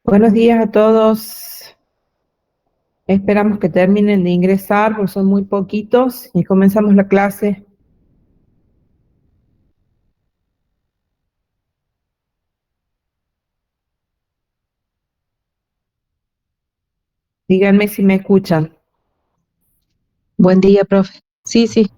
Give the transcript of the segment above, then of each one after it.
Buenos días a todos. Esperamos que terminen de ingresar, porque son muy poquitos, y comenzamos la clase. Díganme si me escuchan. Buen día, profe. Sí, sí.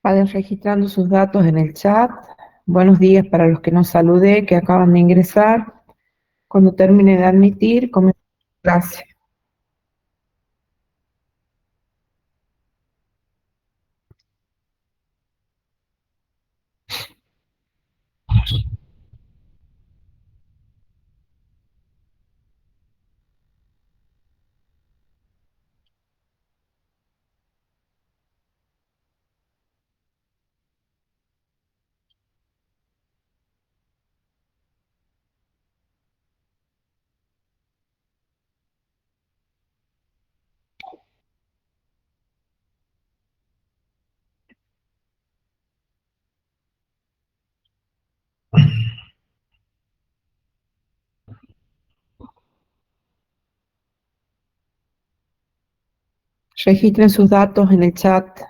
Vayan registrando sus datos en el chat. Buenos días para los que no saludé, que acaban de ingresar. Cuando termine de admitir, comenzamos la clase. Registren sus datos en el chat.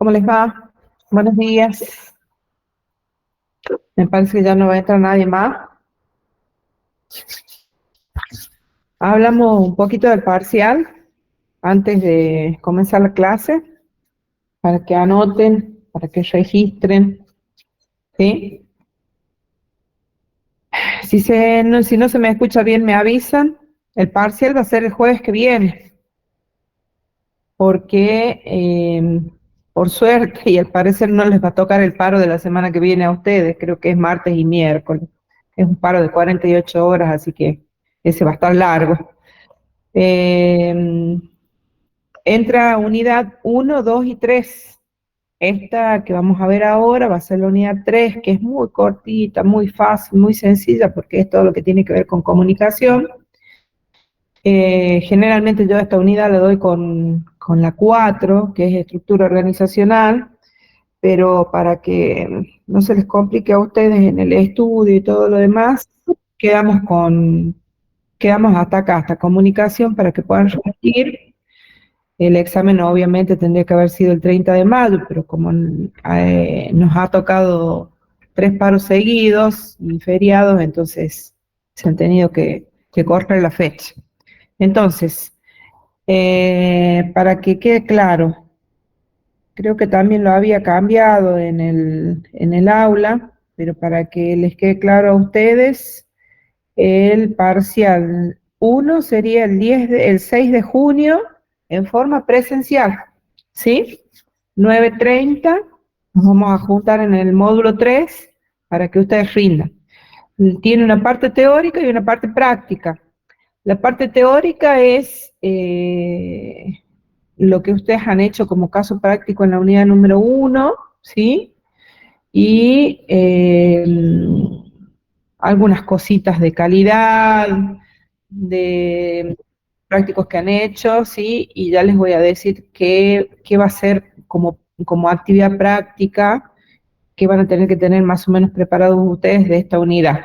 ¿Cómo les va? Buenos días. Me parece que ya no va a entrar nadie más. Hablamos un poquito del parcial antes de comenzar la clase, para que anoten, para que registren, ¿sí? Si no se me escucha bien, me avisan. El parcial va a ser el jueves que viene, porque por suerte y al parecer no les va a tocar el paro de la semana que viene a ustedes, creo que es martes y miércoles. Es un paro de 48 horas, así que ese va a estar largo. Eh, Entra unidad 1, 2 y 3. Esta que vamos a ver ahora va a ser la unidad 3, que es muy cortita, muy fácil, muy sencilla, porque es todo lo que tiene que ver con comunicación. Generalmente yo a esta unidad le doy con la 4, que es estructura organizacional, pero para que no se les complique a ustedes en el estudio y todo lo demás, quedamos quedamos hasta acá, hasta comunicación, para que puedan repetir. El examen obviamente tendría que haber sido el 30 de mayo, pero como nos ha tocado 3 paros seguidos y feriados, entonces se han tenido que correr la fecha. Entonces, para que quede claro, creo que también lo había cambiado en el aula, pero para que les quede claro a ustedes, el parcial 1 sería el 6 de junio en forma presencial, ¿sí? 9:30, nos vamos a juntar en el módulo 3 para que ustedes rindan. Tiene una parte teórica y una parte práctica. La parte teórica es lo que ustedes han hecho como caso práctico en la unidad número 1, ¿sí? Y algunas cositas de calidad, de prácticos que han hecho, ¿sí? Y ya les voy a decir qué va a ser como actividad práctica que van a tener que tener más o menos preparados ustedes de esta unidad.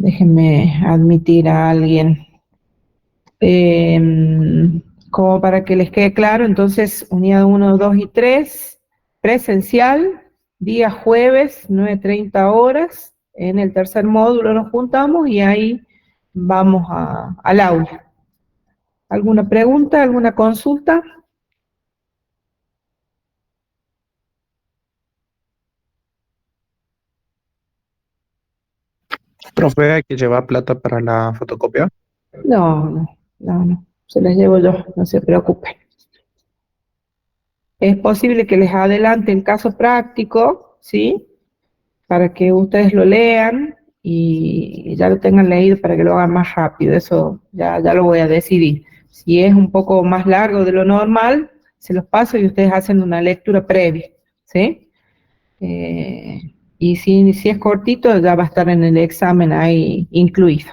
Déjenme admitir a alguien. Como para que les quede claro, entonces, unidad 1, 2 y 3, presencial, día jueves, 9:30 horas, en el tercer módulo nos juntamos y ahí vamos al aula. ¿Alguna pregunta, alguna consulta? Profe, ¿hay que llevar plata para la fotocopia? No, se las llevo yo, no se preocupen. Es posible que les adelante el caso práctico, ¿sí? Para que ustedes lo lean y ya lo tengan leído para que lo hagan más rápido. Eso ya lo voy a decidir. Si es un poco más largo de lo normal, se los paso y ustedes hacen una lectura previa, ¿sí? Y si es cortito, ya va a estar en el examen ahí incluido.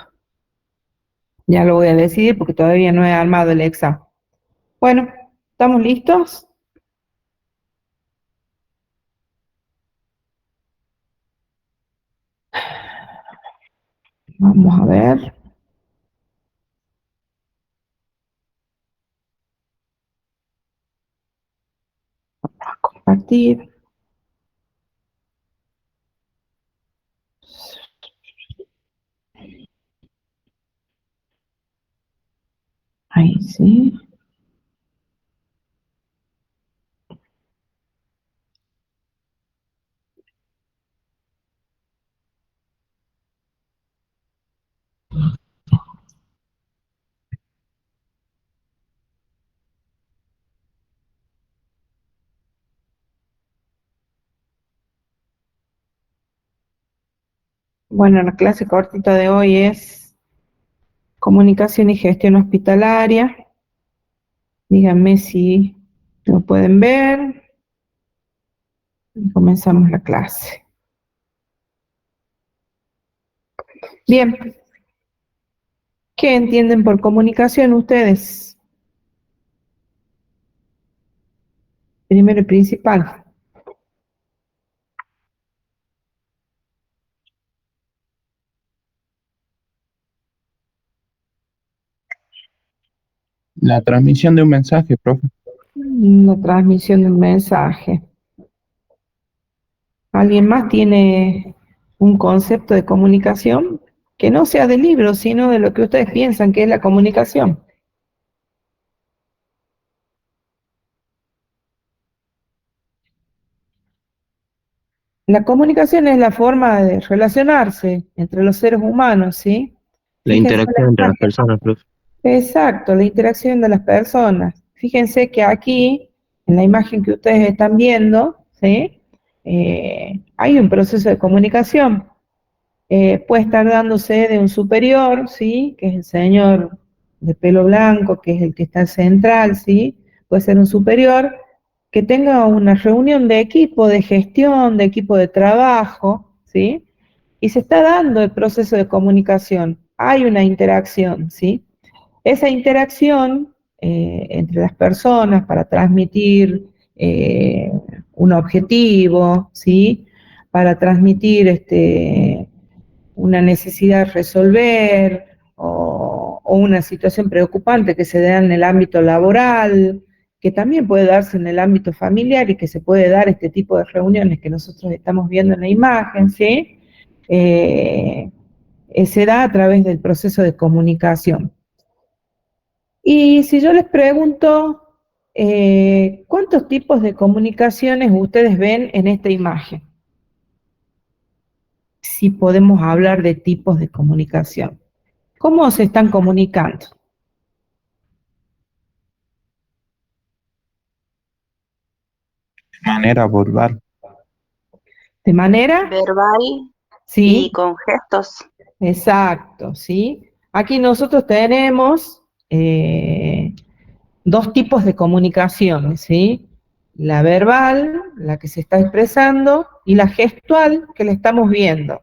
Ya lo voy a decidir porque todavía no he armado el examen. Bueno, ¿estamos listos? Vamos a ver. A compartir. Ahí sí. Bueno, la clase cortita de hoy es comunicación y gestión hospitalaria. Díganme si lo pueden ver. Y comenzamos la clase. Bien, ¿qué entienden por comunicación ustedes? Primero y principal. La transmisión de un mensaje, profe. Una transmisión de un mensaje. ¿Alguien más tiene un concepto de comunicación que no sea del libro, sino de lo que ustedes piensan que es la comunicación? La comunicación es la forma de relacionarse entre los seres humanos, ¿sí? La Fíjense interacción la entre las imagen. personas, profe. Exacto, la interacción de las personas. Fíjense que aquí, en la imagen que ustedes están viendo, ¿sí? Hay un proceso de comunicación. Puede estar dándose de un superior, ¿sí? Que es el señor de pelo blanco, que es el que está central, ¿sí? Puede ser un superior que tenga una reunión de equipo, de gestión, de equipo de trabajo, ¿sí? Y se está dando el proceso de comunicación. Hay una interacción, ¿sí? Esa interacción entre las personas para transmitir un objetivo, ¿sí? Para transmitir una necesidad de resolver o una situación preocupante que se da en el ámbito laboral, que también puede darse en el ámbito familiar y que se puede dar este tipo de reuniones que nosotros estamos viendo en la imagen, ¿sí? Se da a través del proceso de comunicación. Y si yo les pregunto, ¿cuántos tipos de comunicaciones ustedes ven en esta imagen? Si podemos hablar de tipos de comunicación. ¿Cómo se están comunicando? De manera verbal. ¿De manera? Verbal y Sí, con gestos. exacto, ¿sí? Aquí nosotros tenemos dos tipos de comunicaciones, ¿sí? La verbal, la que se está expresando, y la gestual, que la estamos viendo.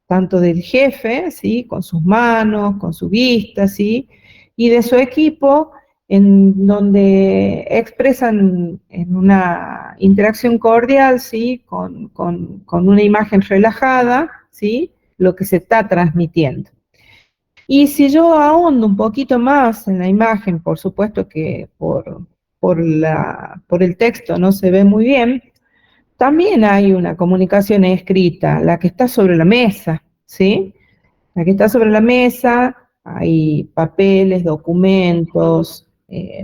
Tanto del jefe, ¿sí? Con sus manos, con su vista, ¿sí? Y de su equipo, en donde expresan en una interacción cordial, ¿sí? Con una imagen relajada, ¿sí? Lo que se está transmitiendo. Y si yo ahondo un poquito más en la imagen, por supuesto que por el texto no se ve muy bien, también hay una comunicación escrita, la que está sobre la mesa, ¿sí? La que está sobre la mesa, hay papeles, documentos,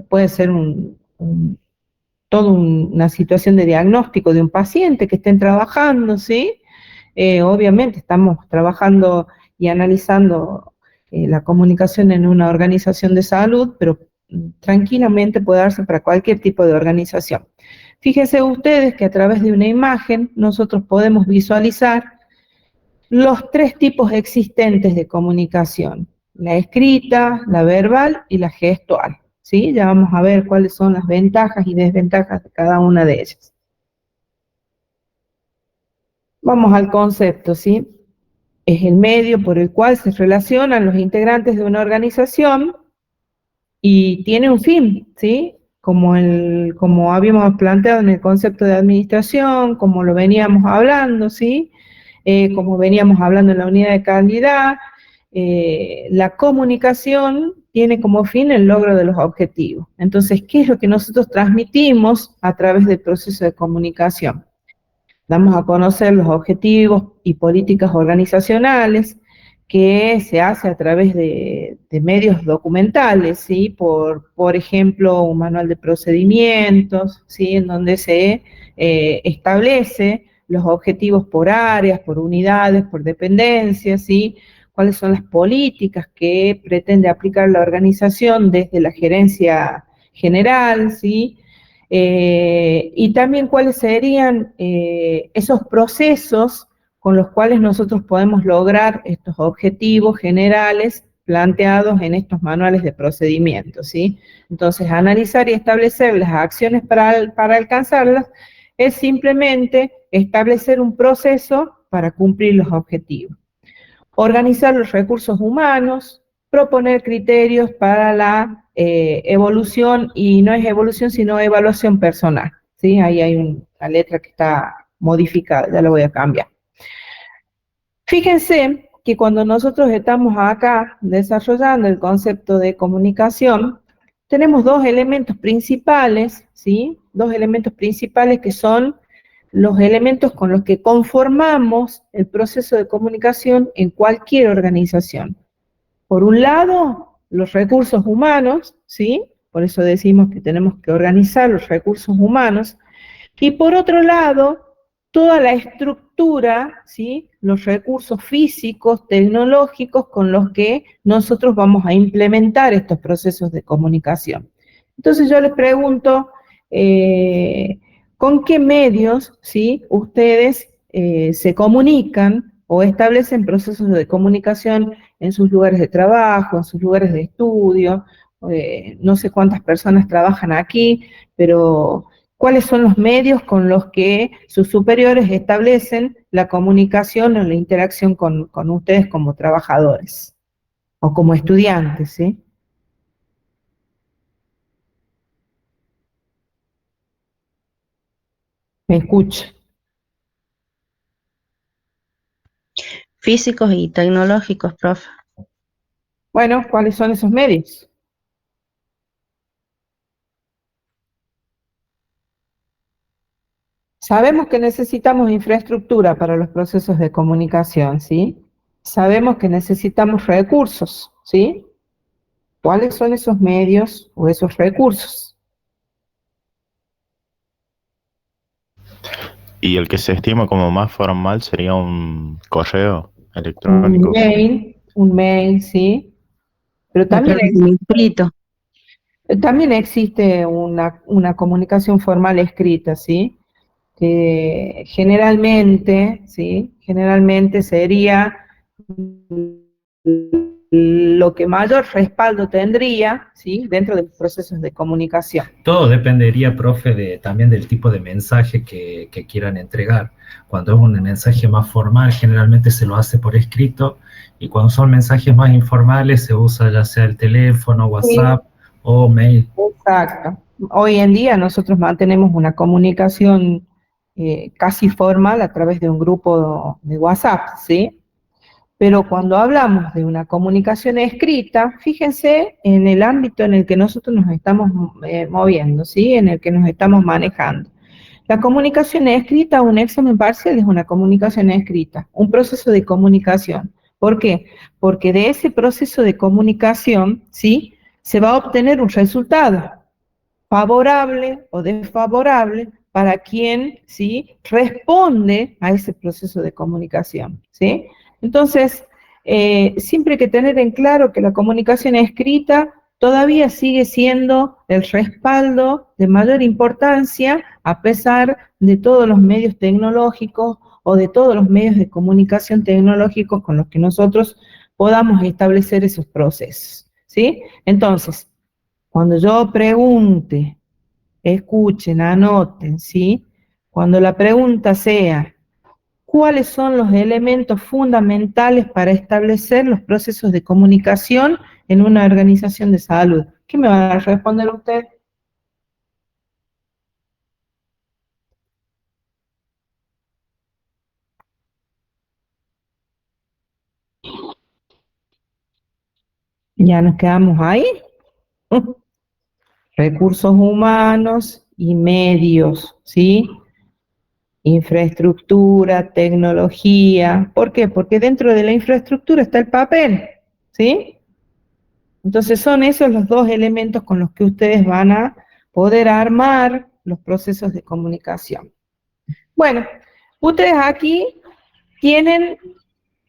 puede ser toda una situación de diagnóstico de un paciente que estén trabajando, ¿sí? Obviamente estamos trabajando y analizando la comunicación en una organización de salud, pero tranquilamente puede darse para cualquier tipo de organización. Fíjense ustedes que a través de una imagen nosotros podemos visualizar los tres tipos existentes de comunicación: la escrita, la verbal y la gestual, ¿sí? Ya vamos a ver cuáles son las ventajas y desventajas de cada una de ellas. Vamos al concepto, ¿sí? Es el medio por el cual se relacionan los integrantes de una organización y tiene un fin, ¿sí? Como habíamos planteado en el concepto de administración, como lo veníamos hablando, ¿sí? Como veníamos hablando en la unidad de calidad, la comunicación tiene como fin el logro de los objetivos. Entonces, ¿qué es lo que nosotros transmitimos a través del proceso de comunicación? Damos a conocer los objetivos y políticas organizacionales que se hace a través de medios documentales, ¿sí? Por ejemplo, un manual de procedimientos, ¿sí? En donde se establece los objetivos por áreas, por unidades, por dependencias, ¿sí? Cuáles son las políticas que pretende aplicar la organización desde la gerencia general, ¿sí? Y también cuáles serían esos procesos con los cuales nosotros podemos lograr estos objetivos generales planteados en estos manuales de procedimientos, ¿sí? Entonces, analizar y establecer las acciones para alcanzarlas es simplemente establecer un proceso para cumplir los objetivos. Organizar los recursos humanos, proponer criterios para la evolución, y no es evolución, sino evaluación personal, ¿sí? Ahí hay una letra que está modificada, ya la voy a cambiar. Fíjense que cuando nosotros estamos acá desarrollando el concepto de comunicación, tenemos dos elementos principales, ¿sí? Dos elementos principales que son los elementos con los que conformamos el proceso de comunicación en cualquier organización. Por un lado, los recursos humanos, ¿sí? Por eso decimos que tenemos que organizar los recursos humanos. Y por otro lado, toda la estructura, ¿sí? Los recursos físicos, tecnológicos con los que nosotros vamos a implementar estos procesos de comunicación. Entonces yo les pregunto, ¿con qué medios, ¿sí? Ustedes se comunican o establecen procesos de comunicación en sus lugares de trabajo, en sus lugares de estudio? No sé cuántas personas trabajan aquí, pero ¿cuáles son los medios con los que sus superiores establecen la comunicación o la interacción con ustedes como trabajadores o como estudiantes, ¿sí? ¿Me escucha? Físicos y tecnológicos, profe. Bueno, ¿cuáles son esos medios? Sabemos que necesitamos infraestructura para los procesos de comunicación, ¿sí? Sabemos que necesitamos recursos, ¿sí? ¿Cuáles son esos medios o esos recursos? Y el que se estima como más formal sería un correo electrónico. Un mail, ¿sí? Pero también también existe una comunicación formal escrita, ¿sí? Que generalmente, ¿sí? Generalmente sería lo que mayor respaldo tendría, ¿sí? Dentro de los procesos de comunicación. Todo dependería, profe, también del tipo de mensaje que quieran entregar. Cuando es un mensaje más formal, generalmente se lo hace por escrito, y cuando son mensajes más informales, se usa ya sea el teléfono, WhatsApp, sí, o mail. Exacto. Hoy en día nosotros mantenemos una comunicación casi formal a través de un grupo de WhatsApp, ¿sí? Pero cuando hablamos de una comunicación escrita, fíjense en el ámbito en el que nosotros nos estamos moviendo, ¿sí? En el que nos estamos manejando. La comunicación escrita, un examen parcial es una comunicación escrita, un proceso de comunicación. ¿Por qué? Porque de ese proceso de comunicación, ¿sí? Se va a obtener un resultado favorable o desfavorable para quien, ¿sí? Responde a ese proceso de comunicación, ¿sí? Entonces, siempre hay que tener en claro que la comunicación escrita todavía sigue siendo el respaldo de mayor importancia a pesar de todos los medios tecnológicos o de todos los medios de comunicación tecnológicos con los que nosotros podamos establecer esos procesos, ¿sí? Entonces, cuando yo pregunte, escuchen, anoten, ¿sí? Cuando la pregunta sea, ¿cuáles son los elementos fundamentales para establecer los procesos de comunicación en una organización de salud? ¿Qué me van a responder usted? Ya nos quedamos ahí. Recursos humanos y medios, ¿sí? Infraestructura, tecnología. ¿Por qué? Porque dentro de la infraestructura está el papel, ¿sí? Entonces son esos los dos elementos con los que ustedes van a poder armar los procesos de comunicación. Bueno, ustedes aquí tienen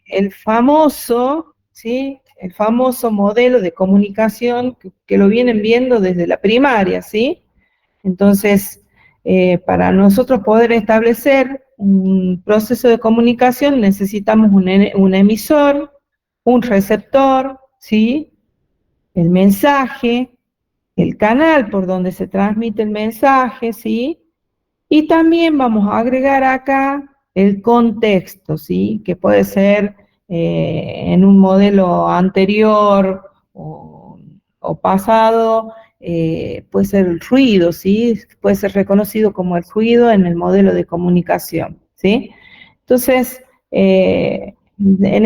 el famoso, ¿sí? El famoso modelo de comunicación que lo vienen viendo desde la primaria, ¿sí? Entonces, para nosotros poder establecer un proceso de comunicación necesitamos un emisor, un receptor, ¿sí? El mensaje, el canal por donde se transmite el mensaje, ¿sí? Y también vamos a agregar acá el contexto, ¿sí? Que puede ser en un modelo anterior o pasado, puede ser el ruido, ¿sí? Puede ser reconocido como el ruido en el modelo de comunicación, ¿sí? Entonces, en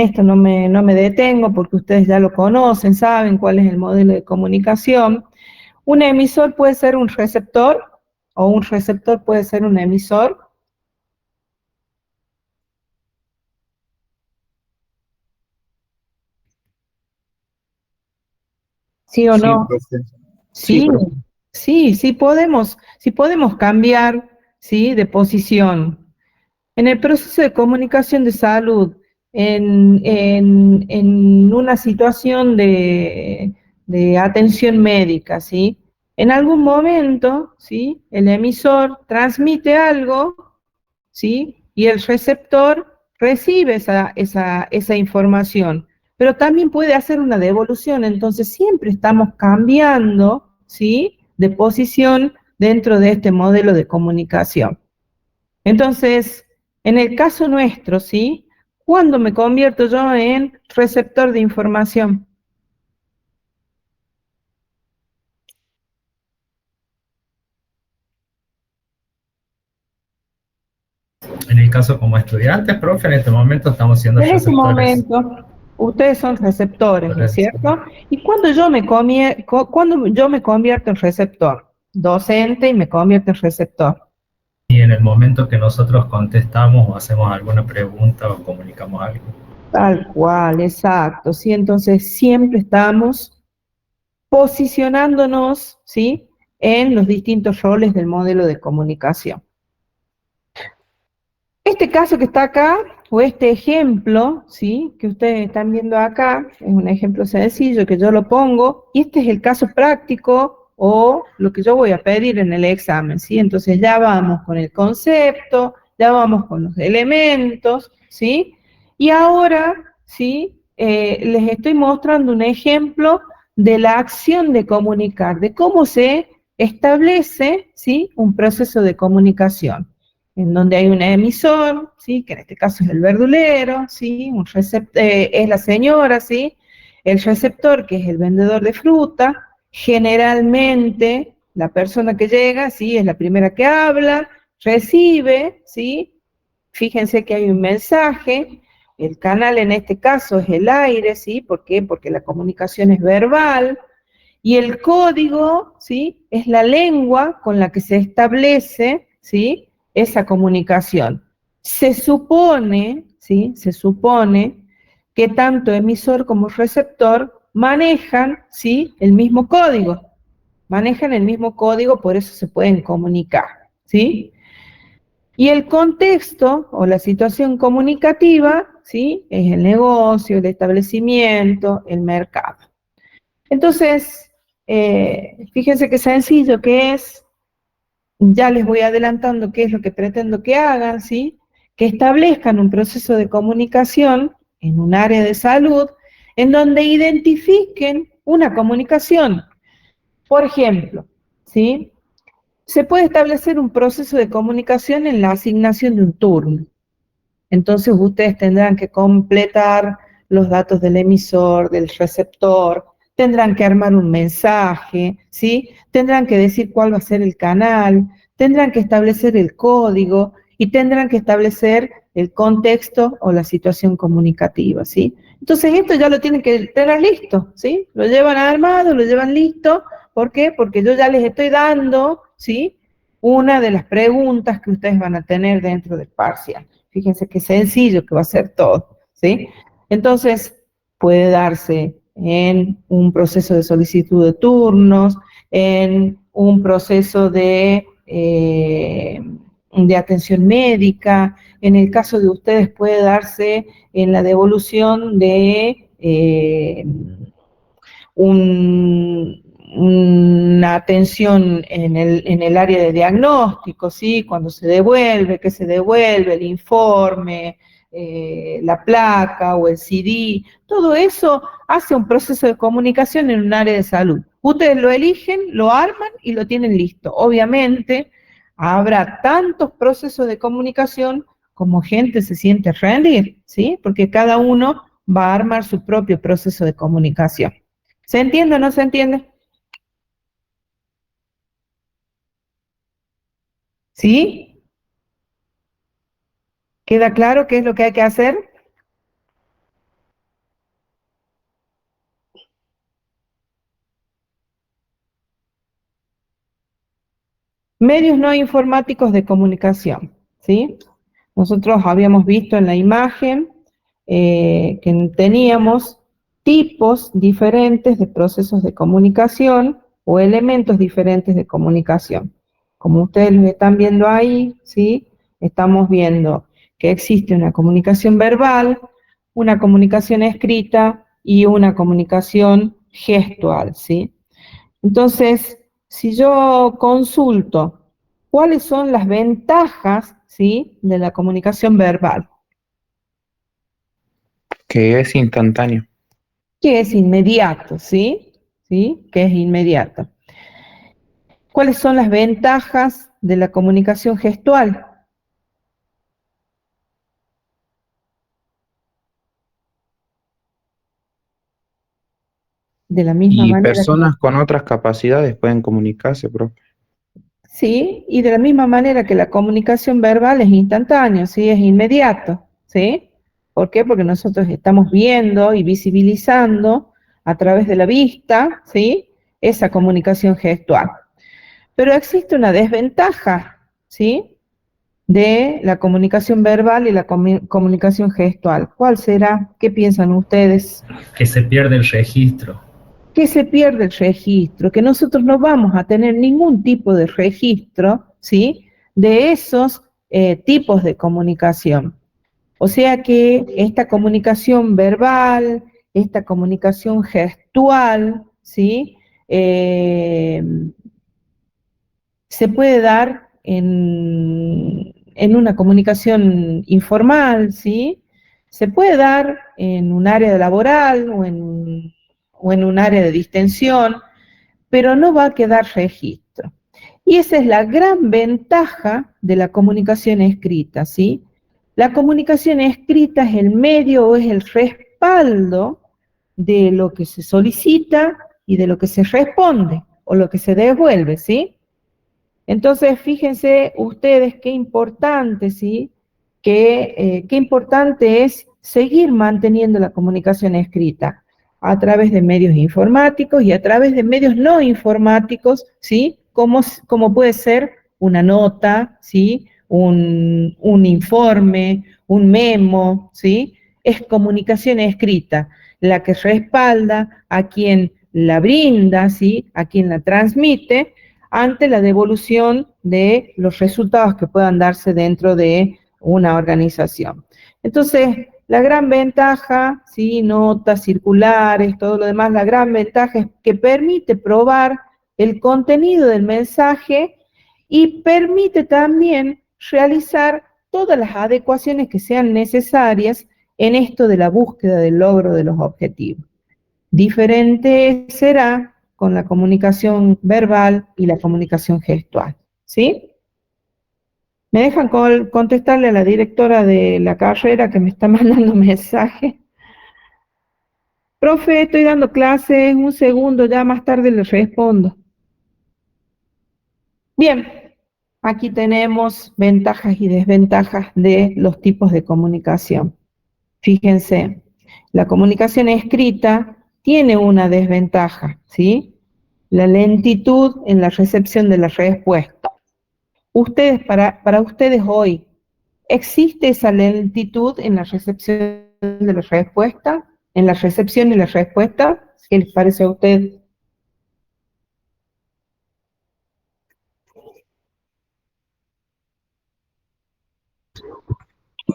esto no me detengo porque ustedes ya lo conocen, saben cuál es el modelo de comunicación. Un emisor puede ser un receptor, o un receptor puede ser un emisor. ¿Sí o Sí, no? profe. Sí, Sí, profe. sí podemos cambiar, ¿sí?, de posición. En el proceso de comunicación de salud, en una situación de atención médica, ¿sí? En algún momento, ¿sí?, el emisor transmite algo, ¿sí?, y el receptor recibe esa información, pero también puede hacer una devolución, entonces siempre estamos cambiando, ¿sí?, de posición dentro de este modelo de comunicación. Entonces, en el caso nuestro, ¿sí? ¿Cuándo me convierto yo en receptor de información? En el caso como estudiantes, profe, en este momento estamos siendo En ese receptores. momento, ustedes son receptores, ¿no es Correcto. cierto? ¿Y cuando cuando yo me convierto en receptor? Docente y me convierto en receptor. Y en el momento que nosotros contestamos o hacemos alguna pregunta o comunicamos algo. Tal cual, exacto, ¿sí? Entonces siempre estamos posicionándonos, ¿sí?, en los distintos roles del modelo de comunicación. Este caso que está acá, o este ejemplo, ¿sí?, que ustedes están viendo acá, es un ejemplo sencillo que yo lo pongo, y este es el caso práctico o lo que yo voy a pedir en el examen, ¿sí? Entonces ya vamos con el concepto, ya vamos con los elementos, ¿sí? Y ahora, ¿sí?, les estoy mostrando un ejemplo de la acción de comunicar, de cómo se establece, ¿sí?, un proceso de comunicación en donde hay un emisor, ¿sí?, que en este caso es el verdulero, ¿sí?, es la señora, ¿sí?, el receptor, que es el vendedor de fruta, generalmente la persona que llega, ¿sí?, es la primera que habla, recibe, ¿sí?, fíjense que hay un mensaje, el canal en este caso es el aire, ¿sí?, ¿por qué? Porque la comunicación es verbal, y el código, ¿sí?, es la lengua con la que se establece, ¿sí?, esa comunicación. Se supone, ¿sí?, se supone que tanto emisor como receptor manejan, ¿sí?, el mismo código. Manejan el mismo código, por eso se pueden comunicar, ¿sí? Y el contexto o la situación comunicativa, ¿sí?, es el negocio, el establecimiento, el mercado. Entonces, fíjense qué sencillo que es, ya les voy adelantando qué es lo que pretendo que hagan, ¿sí? Que establezcan un proceso de comunicación en un área de salud en donde identifiquen una comunicación. Por ejemplo, ¿sí?, se puede establecer un proceso de comunicación en la asignación de un turno. Entonces ustedes tendrán que completar los datos del emisor, del receptor, tendrán que armar un mensaje, ¿sí? Tendrán que decir cuál va a ser el canal, tendrán que establecer el código y tendrán que establecer el contexto o la situación comunicativa, ¿sí? Entonces esto ya lo tienen que tener listo, ¿sí? Lo llevan armado, lo llevan listo. ¿Por qué? Porque yo ya les estoy dando, ¿sí?, una de las preguntas que ustedes van a tener dentro del parcial. Fíjense qué sencillo que va a ser todo, ¿sí? Entonces, puede darse en un proceso de solicitud de turnos, en un proceso de atención médica, en el caso de ustedes puede darse en la devolución de una atención en el área de diagnóstico, ¿sí? Cuando se devuelve, qué se devuelve, el informe, la placa o el CD, todo eso hace un proceso de comunicación en un área de salud. Ustedes lo eligen, lo arman y lo tienen listo. Obviamente, habrá tantos procesos de comunicación como gente se siente rendir, ¿sí? Porque cada uno va a armar su propio proceso de comunicación. ¿Se entiende o no se entiende? ¿Sí? ¿Queda claro qué es lo que hay que hacer? Medios no informáticos de comunicación, ¿sí? Nosotros habíamos visto en la imagen que teníamos tipos diferentes de procesos de comunicación o elementos diferentes de comunicación. Como ustedes lo están viendo ahí, ¿sí? Estamos viendo que existe una comunicación verbal, una comunicación escrita y una comunicación gestual, ¿sí? Entonces, si yo consulto cuáles son las ventajas, ¿sí?, de la comunicación verbal, Que es instantáneo. que es inmediato, ¿sí? ¿Sí? Que es inmediato. ¿Cuáles son las ventajas de la comunicación gestual? De la misma Y manera que personas con otras capacidades pueden comunicarse, profe. sí, y de la misma manera que la comunicación verbal es instantánea, ¿sí? Es inmediato, ¿sí? ¿Por qué? Porque nosotros estamos viendo y visibilizando a través de la vista, ¿sí?, esa comunicación gestual. Pero existe una desventaja, ¿sí?, de la comunicación verbal y la comunicación gestual. ¿Cuál será? ¿Qué piensan ustedes? Que se pierde el registro. Que se pierde el registro, que nosotros no vamos a tener ningún tipo de registro, ¿sí?, de esos tipos de comunicación. O sea que esta comunicación verbal, esta comunicación gestual, ¿sí?, se puede dar en una comunicación informal, ¿sí? Se puede dar en un área laboral o en un área de distensión, pero no va a quedar registro. Y esa es la gran ventaja de la comunicación escrita, ¿sí? La comunicación escrita es el medio o es el respaldo de lo que se solicita y de lo que se responde o lo que se devuelve, ¿sí? Entonces, fíjense ustedes qué importante, ¿sí? Qué importante es seguir manteniendo la comunicación escrita a través de medios informáticos y a través de medios no informáticos, ¿sí? Como puede ser una nota, ¿sí? Un informe, un memo, ¿sí? Es comunicación escrita, la que respalda a quien la brinda, ¿sí? A quien la transmite, ante la devolución de los resultados que puedan darse dentro de una organización. Entonces, la gran ventaja, ¿sí?, notas circulares, todo lo demás, la gran ventaja es que permite probar el contenido del mensaje y permite también realizar todas las adecuaciones que sean necesarias en esto de la búsqueda del logro de los objetivos. Diferente será con la comunicación verbal y la comunicación gestual, ¿sí? ¿Me dejan contestarle a la directora de la carrera que me está mandando mensaje? Profe, estoy dando clases, un segundo, ya más tarde le respondo. Bien, aquí tenemos ventajas y desventajas de los tipos de comunicación. Fíjense, la comunicación escrita tiene una desventaja, ¿sí? La lentitud en la recepción de la respuesta. Ustedes, para ustedes hoy, ¿existe esa lentitud en la recepción de la respuesta? ¿En la recepción y la respuesta? ¿Qué les parece a ustedes?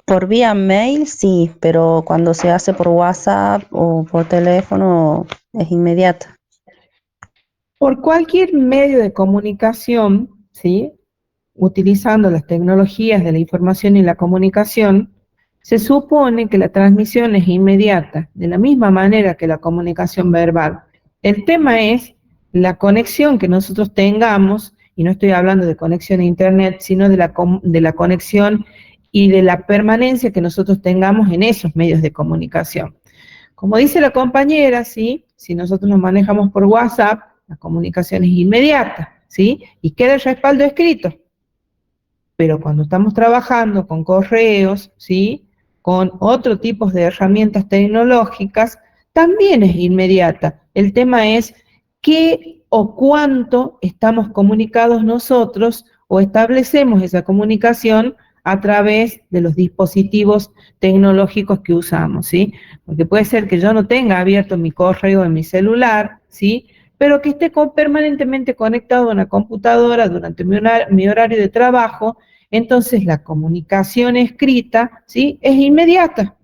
Por vía mail, sí, pero cuando se hace por WhatsApp o por teléfono es inmediata. Por cualquier medio de comunicación, ¿sí?, utilizando las tecnologías de la información y la comunicación, se supone que la transmisión es inmediata, de la misma manera que la comunicación verbal. El tema es la conexión que nosotros tengamos, y no estoy hablando de conexión a internet, sino de la conexión y de la permanencia que nosotros tengamos en esos medios de comunicación. Como dice la compañera, ¿sí?, si nosotros nos manejamos por WhatsApp, la comunicación es inmediata, ¿sí?, y queda el respaldo escrito. Pero cuando estamos trabajando con correos, ¿sí?, con otro tipo de herramientas tecnológicas, también es inmediata. El tema es qué o cuánto estamos comunicados nosotros o establecemos esa comunicación a través de los dispositivos tecnológicos que usamos, ¿sí? Porque puede ser que yo no tenga abierto mi correo en mi celular, ¿sí? Pero que esté permanentemente conectado a una computadora durante mi horario de trabajo, entonces la comunicación escrita, ¿sí? Es inmediata.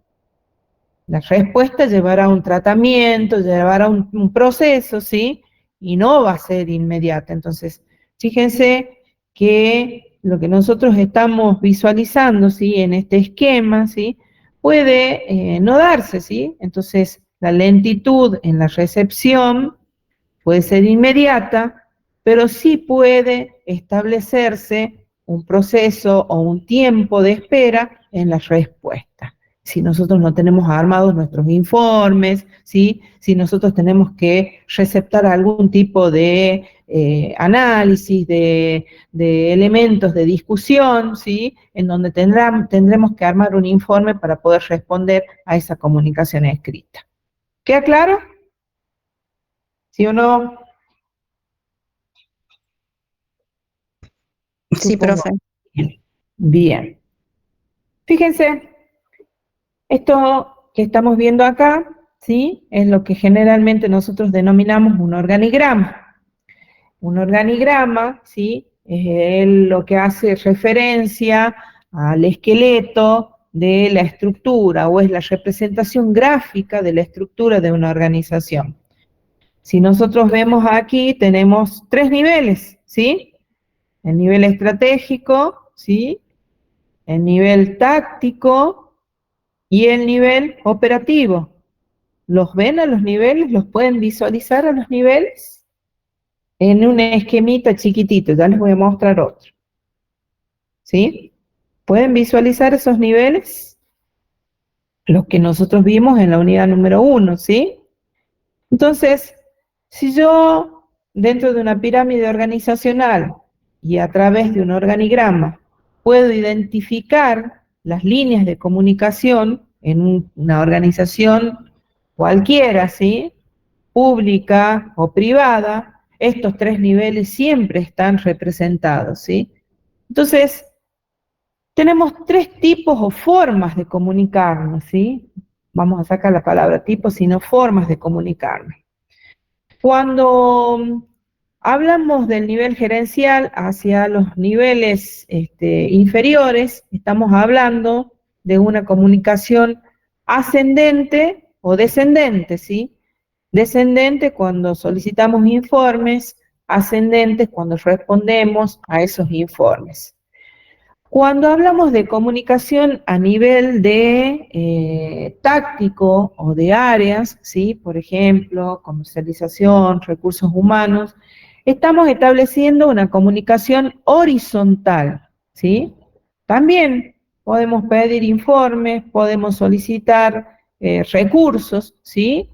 La respuesta llevará un tratamiento, llevará un proceso, ¿sí? Y no va a ser inmediata. Entonces, fíjense que lo que nosotros estamos visualizando, ¿sí? En este esquema, ¿sí? Puede no darse, ¿sí? Entonces, la lentitud en la recepción puede ser inmediata, pero sí puede establecerse un proceso o un tiempo de espera en la respuesta. Si nosotros no tenemos armados nuestros informes, ¿sí? Si nosotros tenemos que receptar algún tipo de análisis, de elementos de discusión, ¿sí? En donde tendremos que armar un informe para poder responder a esa comunicación escrita. ¿Queda claro? ¿Sí o no? Sí, Supongo. profe. Bien. Fíjense, esto que estamos viendo acá, ¿sí? Es lo que generalmente nosotros denominamos un organigrama. Un organigrama, ¿sí? Es lo que hace referencia al esqueleto de la estructura, o es la representación gráfica de la estructura de una organización. Si nosotros vemos aquí, tenemos 3 niveles, ¿sí? El nivel estratégico, ¿sí? El nivel táctico y el nivel operativo. ¿Los ven a los niveles? ¿Los pueden visualizar a los niveles? En un esquemita chiquitito, ya les voy a mostrar otro. ¿Sí? ¿Pueden visualizar esos niveles? Los que nosotros vimos en la unidad número 1, ¿sí? Entonces, si yo, dentro de una pirámide organizacional y a través de un organigrama, puedo identificar las líneas de comunicación en una organización cualquiera, ¿sí? Pública o privada, estos 3 niveles siempre están representados, ¿sí? Entonces, tenemos 3 tipos o formas de comunicarnos, ¿sí? Vamos a sacar la palabra tipo, sino formas de comunicarnos. Cuando hablamos del nivel gerencial hacia los niveles inferiores, estamos hablando de una comunicación ascendente o descendente, ¿sí? Descendente cuando solicitamos informes, ascendentes cuando respondemos a esos informes. Cuando hablamos de comunicación a nivel de táctico o de áreas, ¿sí? Por ejemplo, comercialización, recursos humanos, estamos estableciendo una comunicación horizontal, ¿sí? También podemos pedir informes, podemos solicitar recursos, ¿sí?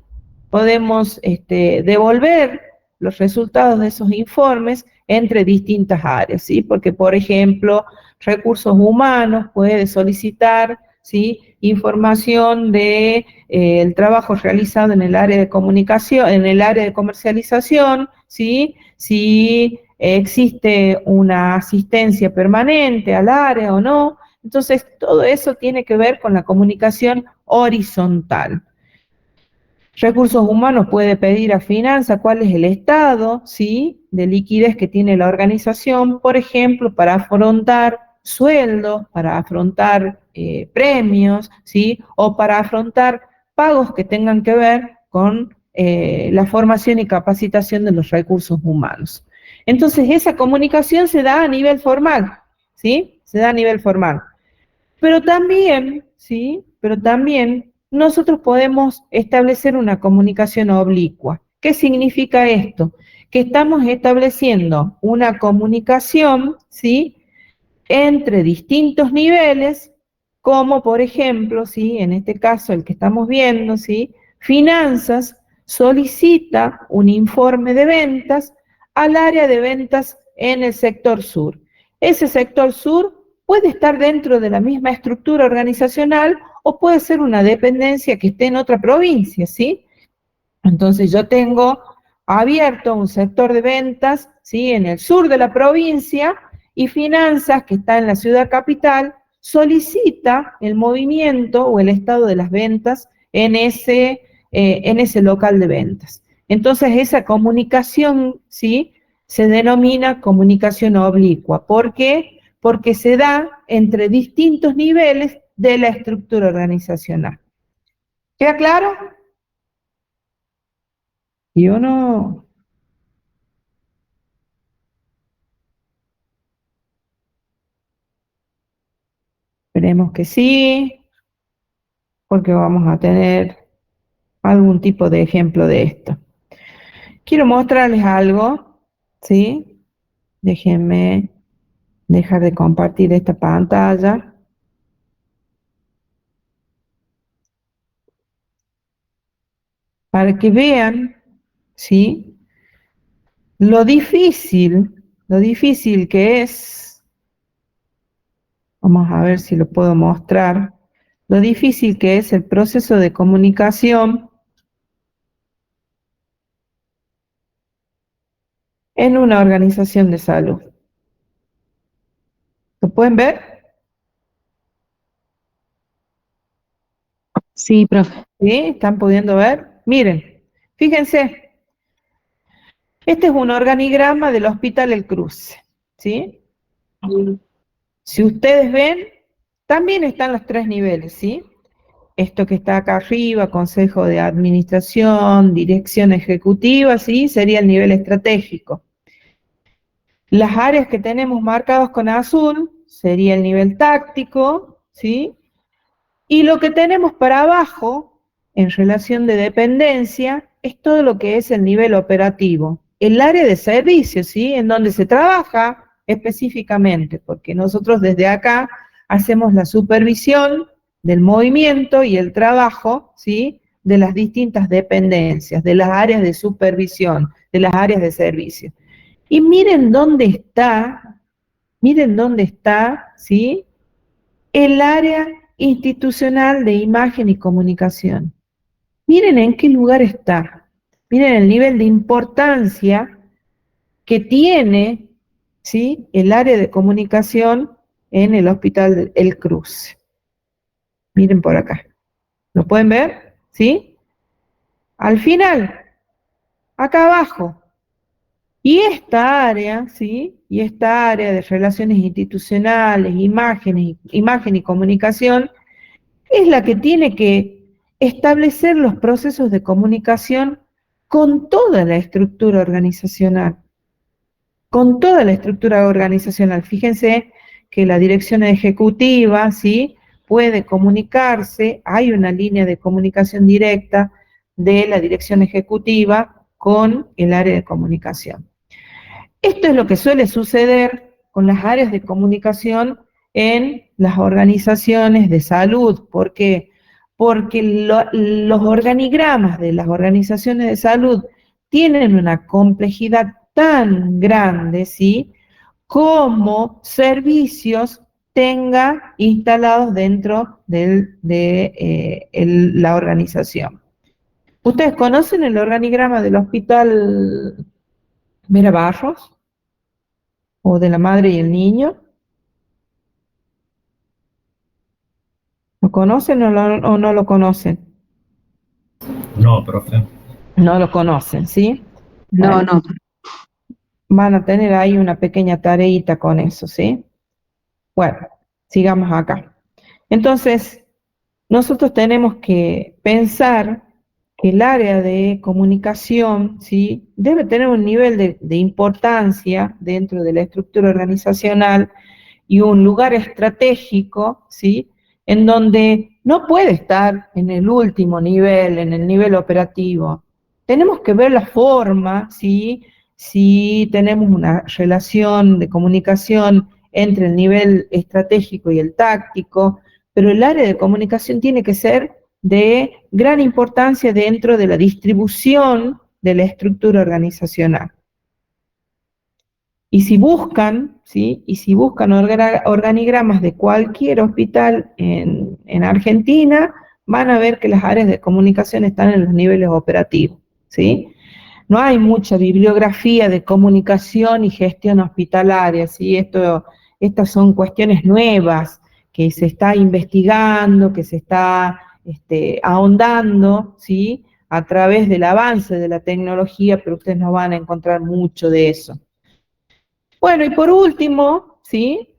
Podemos devolver los resultados de esos informes entre distintas áreas, ¿sí? Porque, por ejemplo, recursos humanos puede solicitar, ¿sí? Información de el trabajo realizado en el área de comunicación, en el área de comercialización, ¿sí? Si existe una asistencia permanente al área o no. Entonces, todo eso tiene que ver con la comunicación horizontal. Recursos humanos puede pedir a finanzas cuál es el estado, ¿sí? De liquidez que tiene la organización, por ejemplo, para afrontar sueldos, para afrontar premios, ¿sí? O para afrontar pagos que tengan que ver con la formación y capacitación de los recursos humanos. Entonces, esa comunicación se da a nivel formal, ¿sí? Se da a nivel formal. Pero también, ¿sí? Pero también nosotros podemos establecer una comunicación oblicua. ¿Qué significa esto? Que estamos estableciendo una comunicación, ¿sí? Entre distintos niveles, como por ejemplo, ¿sí? En este caso el que estamos viendo, ¿sí? Finanzas solicita un informe de ventas al área de ventas en el sector sur. Ese sector sur puede estar dentro de la misma estructura organizacional o puede ser una dependencia que esté en otra provincia, ¿sí? Entonces yo tengo abierto un sector de ventas, ¿sí? En el sur de la provincia y finanzas, que está en la ciudad capital, solicita el movimiento o el estado de las ventas en ese local de ventas. Entonces esa comunicación, ¿sí?, se denomina comunicación oblicua. ¿Por qué? Porque se da entre distintos niveles de la estructura organizacional. ¿Queda claro? Yo no... Esperemos que sí, porque vamos a tener algún tipo de ejemplo de esto. Quiero mostrarles algo, ¿sí? Déjenme dejar de compartir esta pantalla. Para que vean, ¿sí?, lo difícil que es, vamos a ver si lo puedo mostrar, lo difícil que es el proceso de comunicación en una organización de salud. ¿Lo pueden ver? Sí, profe. ¿Sí? ¿Están pudiendo ver? Miren, fíjense, este es un organigrama del Hospital El Cruce, ¿sí? Si ustedes ven, también están los 3 niveles, ¿sí? Esto que está acá arriba, Consejo de Administración, Dirección Ejecutiva, ¿sí?, sería el nivel estratégico. Las áreas que tenemos marcadas con azul sería el nivel táctico, ¿sí? Y lo que tenemos para abajo, en relación de dependencia, es todo lo que es el nivel operativo. El área de servicio, ¿sí?, en donde se trabaja específicamente, porque nosotros desde acá hacemos la supervisión del movimiento y el trabajo, ¿sí?, de las distintas dependencias, de las áreas de supervisión, de las áreas de servicio. Y miren dónde está, ¿sí?, el área institucional de imagen y comunicación. Miren en qué lugar está. Miren el nivel de importancia que tiene, ¿sí?, el área de comunicación en el Hospital El Cruce. Miren por acá. ¿Lo pueden ver? ¿Sí? Al final, acá abajo. Y esta área, ¿sí?, y esta área de relaciones institucionales, imagen y comunicación, es la que tiene que establecer los procesos de comunicación con toda la estructura organizacional. Con toda la estructura organizacional. Fíjense que la dirección ejecutiva, ¿sí?, puede comunicarse, hay una línea de comunicación directa de la dirección ejecutiva con el área de comunicación. Esto es lo que suele suceder con las áreas de comunicación en las organizaciones de salud. ¿Por qué? Porque los organigramas de las organizaciones de salud tienen una complejidad tan grande, ¿sí?, como servicios tenga instalados dentro de la organización. ¿Ustedes conocen el organigrama del Hospital Vera Barros? ¿O de la madre y el niño? ¿Lo conocen o no lo conocen? No, profe. No lo conocen, ¿sí? No, Bueno, no. van a tener ahí una pequeña tareita con eso, ¿sí? Bueno, sigamos acá. Entonces, nosotros tenemos que pensar que el área de comunicación, ¿sí?, debe tener un nivel de importancia dentro de la estructura organizacional y un lugar estratégico, ¿sí?, en donde no puede estar en el último nivel, en el nivel operativo. Tenemos que ver la forma, ¿sí?, si tenemos una relación de comunicación entre el nivel estratégico y el táctico, pero el área de comunicación tiene que ser de gran importancia dentro de la distribución de la estructura organizacional. Y si buscan, ¿sí?, y si buscan organigramas de cualquier hospital en Argentina, van a ver que las áreas de comunicación están en los niveles operativos, ¿sí? no hay mucha bibliografía de comunicación y gestión hospitalaria, ¿sí? Estas son cuestiones nuevas que se está investigando, que se está ahondando, ¿sí? A través del avance de la tecnología, pero ustedes no van a encontrar mucho de eso. Bueno, y por último, ¿sí?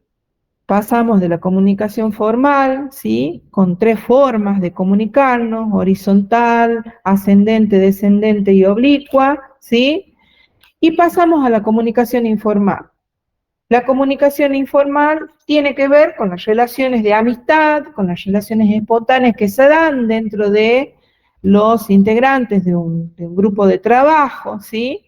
Pasamos de la comunicación formal, ¿sí? Con 3 formas de comunicarnos: horizontal, ascendente, descendente y oblicua, ¿sí? Y pasamos a la comunicación informal. La comunicación informal tiene que ver con las relaciones de amistad, con las relaciones espontáneas que se dan dentro de los integrantes de un grupo de trabajo, ¿sí?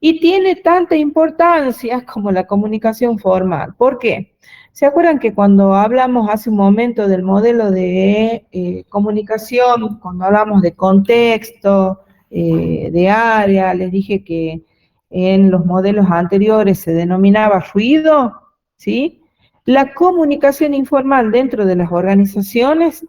Y tiene tanta importancia como la comunicación formal. ¿Por qué? ¿Se acuerdan que cuando hablamos hace un momento del modelo de comunicación, cuando hablamos de contexto, de área, les dije que en los modelos anteriores se denominaba ruido, ¿sí? La comunicación informal dentro de las organizaciones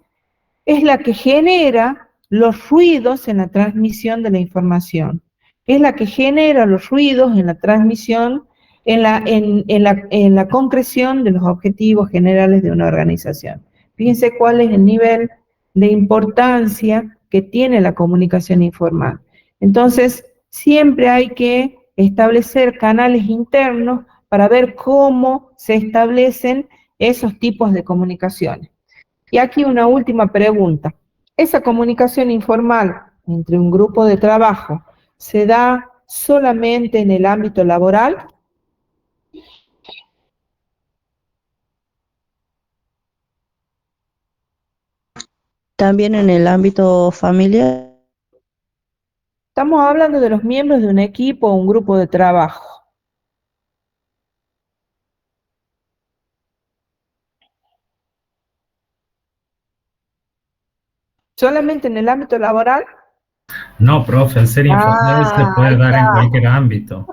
es la que genera los ruidos en la transmisión de la información. Es la que genera los ruidos en la transmisión, en la concreción de los objetivos generales de una organización. Fíjense cuál es el nivel de importancia que tiene la comunicación informal. Entonces, siempre hay que establecer canales internos para ver cómo se establecen esos tipos de comunicaciones. Y aquí una última pregunta. ¿Esa comunicación informal entre un grupo de trabajo se da solamente en el ámbito laboral? También en el ámbito familiar. Estamos hablando de los miembros de un equipo o un grupo de trabajo. ¿Solamente en el ámbito laboral? No, profe, el ser informal se puede Ahí dar en está. cualquier ámbito.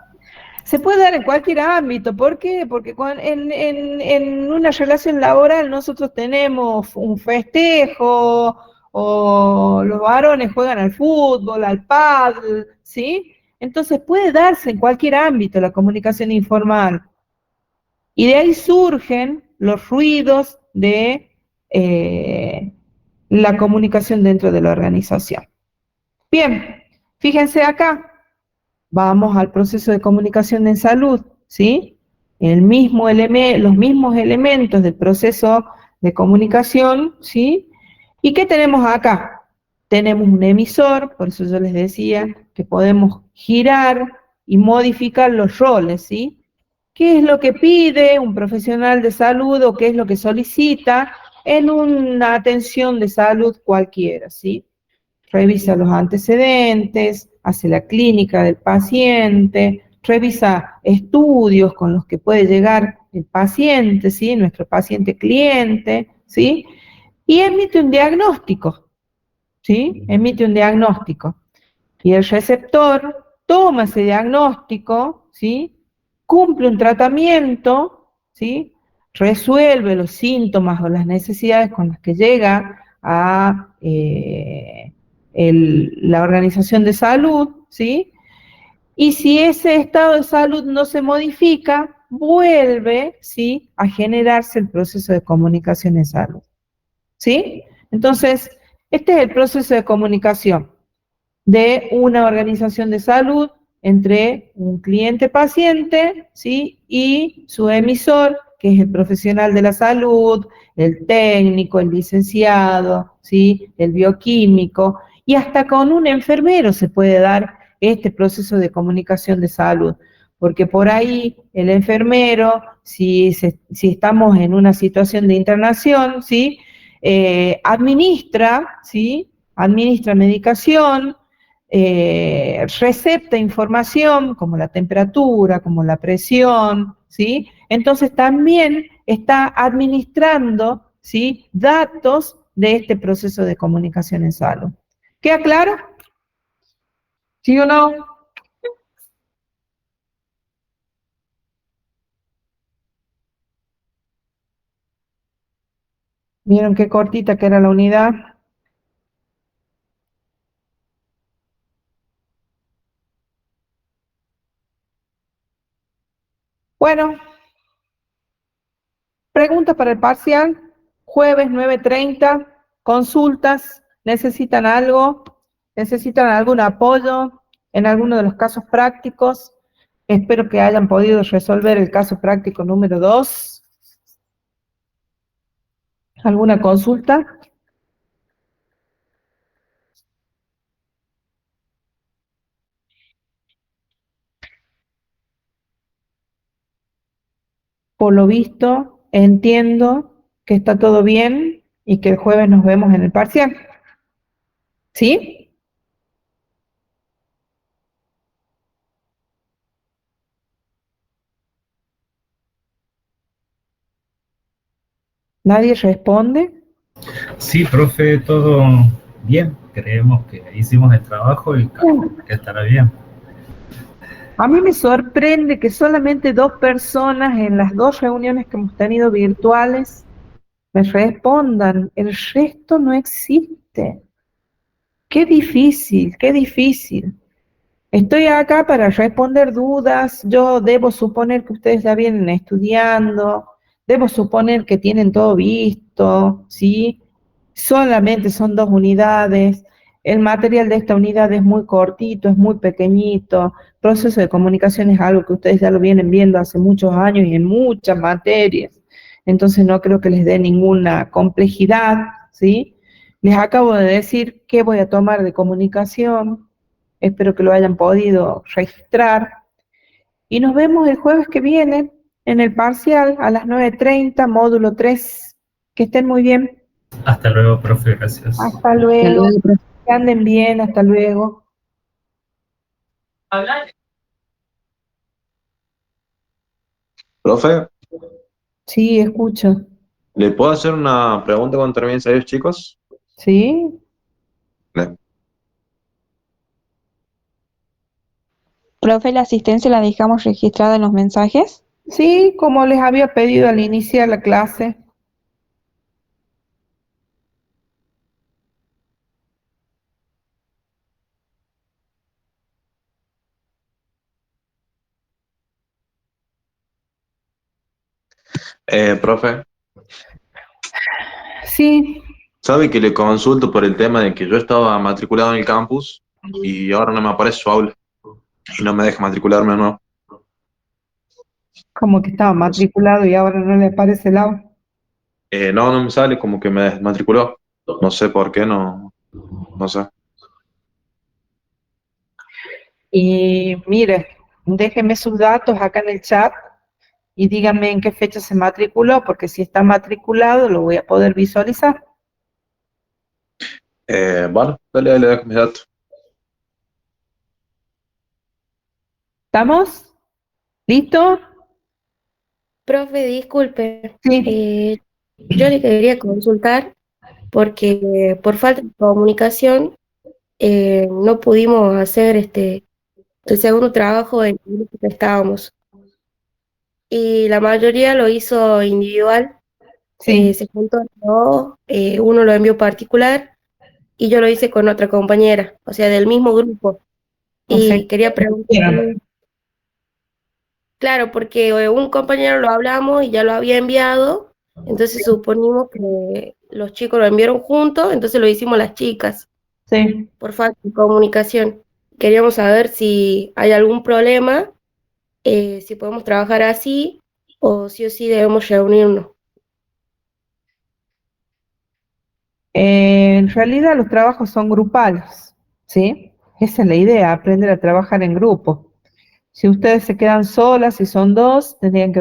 Se puede dar en cualquier ámbito. ¿Por qué? Porque en una relación laboral nosotros tenemos un festejo, o los varones juegan al fútbol, al pádel, ¿sí? Entonces puede darse en cualquier ámbito la comunicación informal. Y de ahí surgen los ruidos de la comunicación dentro de la organización. Bien, fíjense acá. Vamos al proceso de comunicación en salud, ¿sí? Los mismos elementos del proceso de comunicación, ¿sí? ¿Y qué tenemos acá? Tenemos un emisor, por eso yo les decía que podemos girar y modificar los roles, ¿sí? ¿Qué es lo que pide un profesional de salud o qué es lo que solicita en una atención de salud cualquiera, ¿sí? Revisa los antecedentes, hace la clínica del paciente, revisa estudios con los que puede llegar el paciente, ¿sí? Nuestro paciente cliente, ¿sí? Y emite un diagnóstico, ¿sí? Emite un diagnóstico. Y el receptor toma ese diagnóstico, ¿sí? Cumple un tratamiento, ¿sí? Resuelve los síntomas o las necesidades con las que llega a la organización de salud, ¿sí? Y si ese estado de salud no se modifica, vuelve, ¿sí? A generarse el proceso de comunicación en salud, ¿sí? Entonces, este es el proceso de comunicación de una organización de salud entre un cliente paciente, ¿sí? Y su emisor, que es el profesional de la salud, el técnico, el licenciado, ¿sí? El bioquímico, y hasta con un enfermero se puede dar este proceso de comunicación de salud, porque por ahí el enfermero, si estamos en una situación de internación, ¿sí? Administra, ¿sí? Administra medicación, recepta información como la temperatura, como la presión, ¿sí? Entonces también está administrando, ¿sí? Datos de este proceso de comunicación en salud. ¿Queda claro? ¿Sí o no? ¿Vieron qué cortita que era la unidad? Bueno, pregunta para el parcial, jueves 9:30, consultas, ¿necesitan algo? ¿Necesitan algún apoyo en alguno de los casos prácticos? Espero que hayan podido resolver el caso práctico número 2. ¿Alguna consulta? Por lo visto, entiendo que está todo bien y que el jueves nos vemos en el parcial. ¿Sí? ¿Nadie responde? Sí, profe, todo bien. Creemos que hicimos el trabajo y que estará bien. A mí me sorprende que solamente 2 personas en las 2 reuniones que hemos tenido virtuales me respondan. El resto no existe. Qué difícil, qué difícil. Estoy acá para responder dudas. Yo debo suponer que ustedes ya vienen estudiando. Debo suponer que tienen todo visto, ¿sí? Solamente son 2 unidades. El material de esta unidad es muy cortito, es muy pequeñito. Proceso de comunicación es algo que ustedes ya lo vienen viendo hace muchos años y en muchas materias. Entonces no creo que les dé ninguna complejidad, ¿sí? Les acabo de decir qué voy a tomar de comunicación. Espero que lo hayan podido registrar. Y nos vemos el jueves que viene en el parcial a las 9:30, módulo 3. Que estén muy bien. Hasta luego, profe, gracias. Hasta Hasta luego. luego, profe. Que anden bien. Hasta luego. Profe, Sí, escucho. ¿le puedo hacer una pregunta cuando terminen de salir, chicos? ¿Sí? Le- Profe, la asistencia la dejamos registrada en los mensajes. Sí, como les había pedido al iniciar la clase. Profe, Sí. ¿sabe que le consulto por el tema de que yo estaba matriculado en el campus y ahora no me aparece su aula y no me deja matricularme de nuevo? Como que estaba matriculado y ahora no le aparece el aula. No, no me sale, como que me desmatriculó. No sé por qué, no sé. Y mire, déjeme sus datos acá en el chat y díganme en qué fecha se matriculó, porque si está matriculado lo voy a poder visualizar. Bueno, dale, dale, dejo mis datos. ¿Estamos? ¿Listo? Profe, disculpe, Sí. yo le quería consultar porque por falta de comunicación no pudimos hacer el segundo trabajo en el grupo que estábamos y la mayoría lo hizo individual, Sí. se juntó dos, uno lo envió particular y yo lo hice con otra compañera, o sea, del mismo grupo. O sea, Y quería preguntarle, claro, porque un compañero lo hablamos y ya lo había enviado, entonces suponimos que los chicos lo enviaron juntos, entonces lo hicimos las chicas, sí. por falta de comunicación. Queríamos saber si hay algún problema, si podemos trabajar así o sí debemos reunirnos. En realidad los trabajos son grupales, ¿sí? Esa es la idea, aprender a trabajar en grupo. Si ustedes se quedan solas, si son 2, tendrían que